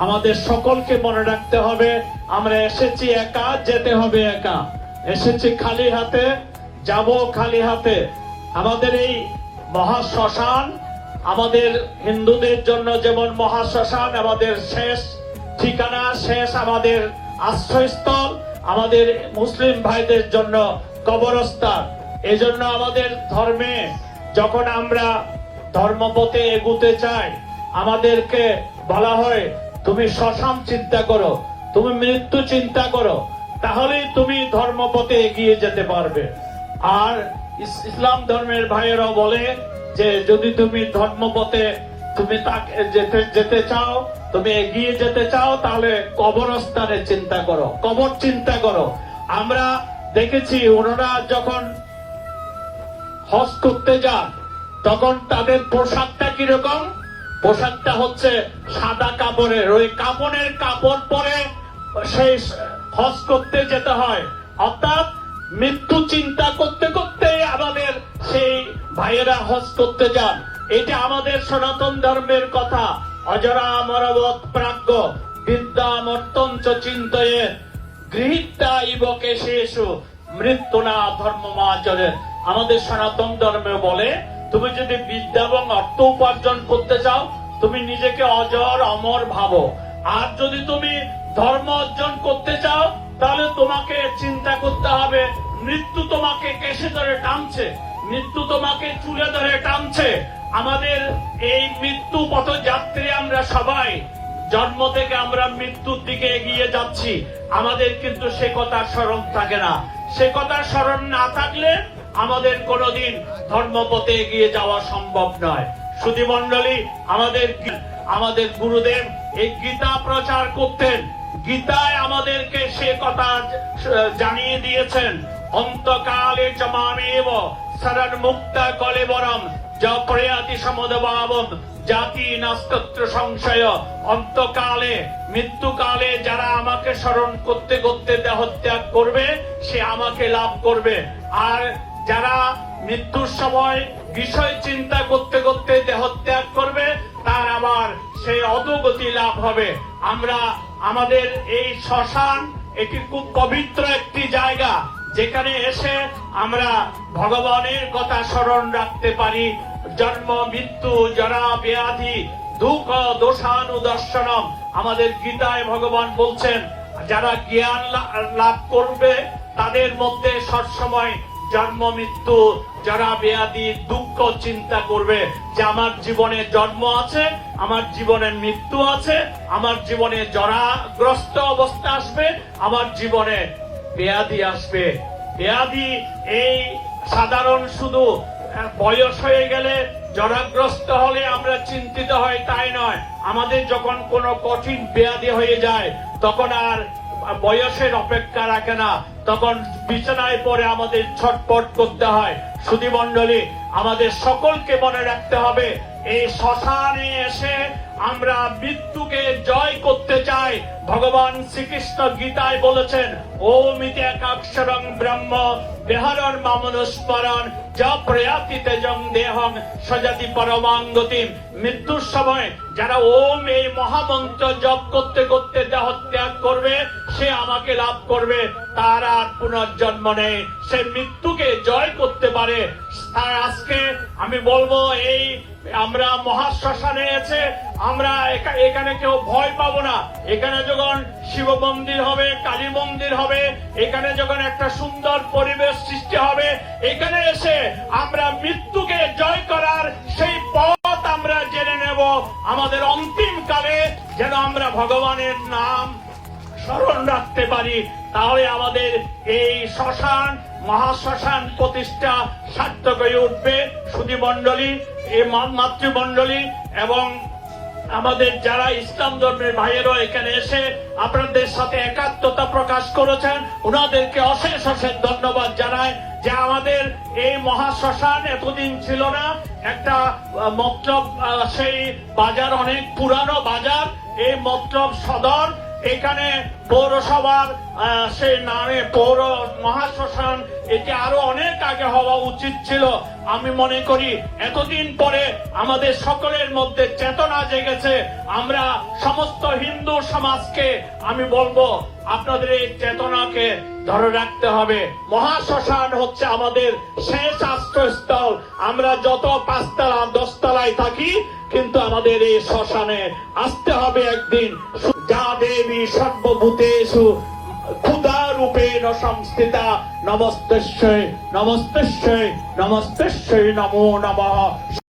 আমাদের সকলকে মনে রাখতে হবে, আমরা এসেছি একা, যেতে হবে একা। এসেছি খালি হাতে, যাব খালি হাতে। আমাদের এই মহাশ্মশান আমাদের হিন্দুদের জন্য যেমন মহাশ্মশান, আমাদের শেষ ঠিকানা, শেষ আমাদের আশ্রয়স্থল, আমাদের মুসলিম ভাইদের জন্য কবরস্থান। এজন্য আমাদের ধর্মে যখন আমরা ধর্মপথে এগুতে চাই, আমাদেরকে বলা হয় তুমি শ্মশান চিন্তা করো, তুমি মৃত্যু চিন্তা করো, তাহলেই তুমি ধর্মপথে এগিয়ে যেতে পারবে। আর ইসলাম ধর্মের ভাইয়েরা বলে যে যদি তুমি ধর্মপথে তুমি যেতে চাও, তুমি এগিয়ে যেতে চাও, তাহলে কবরস্থানে চিন্তা করো, কবর চিন্তা করো। আমরা দেখেছি ওনারা যখন হজ করতে যান তখন তাদের পোশাকটা কিরকম? পোশাকটা হচ্ছে সাদা কাপড়ের, ওই কাপড়ের কাপড় পরে সেই হজ করতে যেতে হয়। অর্থাৎ মৃত্যু চিন্তা করতে করতে আমাদের সেই ভাইয়েরা হজ করতে যান। এটা আমাদের সনাতন ধর্মের কথা। অজরা মরবত প্রাজ্ঞ বিদ্যা মর্তঞ্চ চিন্তয়ে গৃহীতা ইবকে শেষু মৃত্যু না ধর্মমাচরে। আমাদের সনাতন ধর্মে বলে তুমি যদি বিদ্যা এবং অর্থ উপার্জন করতে চাও, তুমি নিজেকে অজর অমর ভাবো। আর যদি তুমি ধর্ম অর্জন করতে চাও, তাহলে তোমাকে চিন্তা করতে হবে মৃত্যু তোমাকে কেশে ধরে টানছে, মৃত্যু তোমাকে চুলে ধরে টানছে। আমাদের এই মৃত্যু পথযাত্রী আমরা সবাই, জন্ম থেকে আমরা মৃত্যুর দিকে এগিয়ে যাচ্ছি। আমাদের কিন্তু সে কথা স্মরণ থাকে না। সে কথা স্মরণ না থাকলে আমাদের কোনোদিন ধর্মপথে এগিয়ে যাওয়া সম্ভব নয়। সুধী মণ্ডলী, আমাদের গুরুদেব এই গীতা প্রচার করতেন। গীতায় আমাদেরকে সে কথা জানিয়ে দিয়েছেন, অন্তকালে চমামেব শরণ মুক্ত কলেবরম জপ্রয়াতি সমদভাবম জাতি নাস্তত্র সংশয়। অন্তকালে, মৃত্যুকালে যারা আমাকে স্মরণ করতে করতে দেহত্যাগ করবে, সে আমাকে লাভ করবে। আর যারা মৃত্যুর সময় বিষয় চিন্তা করতে করতে দেহত্যাগ করবে, তার আবার সেই অধোগতি লাভ হবে। আমরা আমাদের এই শ্মশান, এটি খুব পবিত্র একটি জায়গা, যেখানে এসে আমরা ভগবানের কথা স্মরণ রাখতে পারি। জন্ম মৃত্যু জরা ব্যাধি দুঃখ দোষানুদর্শনম। আমাদের গীতায় ভগবান বলছেন যারা জ্ঞান লাভ করবে তাদের মধ্যে সবসময় জন্ম মৃত্যু জরা ব্যাধি দুঃখ চিন্তা করবে যে আমার জীবনে জন্ম আছে, আমার জীবনে মৃত্যু আছে, আমার জীবনে জরাগ্রস্ত অবস্থা আসবে, আমার জীবনে ব্যাধি আসবে। ব্যাধি এই সাধারণ শুধু বয়স হয়ে গেলে জরাগ্রস্ত হলে আমরা চিন্তিত হই তাই নয়। আমাদের যখন কোনো কঠিন ব্যাধি হয়ে যায় তখন আর বয়সের অপেক্ষা রাখে না, তখন বিছানায় পড়ে আমাদের ছটপট করতে হয়। সুধী মণ্ডলী, আমাদের সকলকে মনে রাখতে হবে এই শ্মশানে এসে আমরা মৃত্যুকে জয় করতে চাই। ভগবান শ্রীকৃষ্ণ গীতায় বলেছেন ওম ইতি একাক্ষরং ব্রহ্ম বিহরণ মামনুস্মরণ যা প্রয়াতি তেজং দেহং সজাতি পরমাং গতিম। মৃত্যুর সময় যারা ওম এই মহামন্ত্র জপ করতে করতে দেহত্যাগ করবে, সে আমাকে লাভ করবে, তার আর পুনর্জন্ম নেই, সে মৃত্যুকে জয় করতে পারে। তাই আজকে আমি বলবো এই আমরা মহাশ্মশানে এসে আমরা এখানে কেউ ভয় পাবো না। এখানে যখন শিব মন্দির হবে, কালী মন্দির হবে, এখানে যখন একটা সুন্দর পরিবেশ সৃষ্টি হবে, এখানে এসে আমরা মৃত্যুকে জয় করার সেই পথ আমরা জেনে নেব। আমাদের অন্তিম কালে যেন আমরা ভগবানের নাম স্মরণ রাখতে পারি, তাহলে আমাদের এই শ্মশান মহাশ্মশান প্রতিষ্ঠা সার্থক হয়ে উঠবে। সুধী মণ্ডলী, এই মাতৃমণ্ডলী এবং আমাদের যারা ইসলাম ধর্মের ভাইয়েরা এখানে এসে আপনাদের সাথে একাত্মতা প্রকাশ করেছেন, ওনাদেরকে অশেষ অশেষ ধন্যবাদ জানাই যে আমাদের এই মহাশ্মশান এতদিন ছিল না, একটা মতলব সেই বাজার অনেক পুরানো বাজার, এই মতলব সদর এখানে পৌরসভার সেই নামে পৌর মহাশ্মশান এটি আরো অনেক আগে হওয়া উচিত ছিল। আমি মনে করি এতদিন পরে আমাদের সকলের মধ্যে চেতনা জেগেছে। আমরা সমস্ত হিন্দু সমাজকে আমি বলবো আপনাদের এই চেতনাকে ধরে রাখতে হবে। মহাশ্মশান হচ্ছে আমাদের শেষ আশ্রয়স্থল। আমরা যত 5 তলা 10 তলায় থাকি, কিন্তু আমাদের এই শ্মশানে আসতে হবে একদিন। যা দেবী সর্বভূতেষু ক্ষুধা রূপেণ সংস্থিতা নমস্তস্যৈ নমস্তস্যৈ নমস্তস্যৈ নমো নমঃ।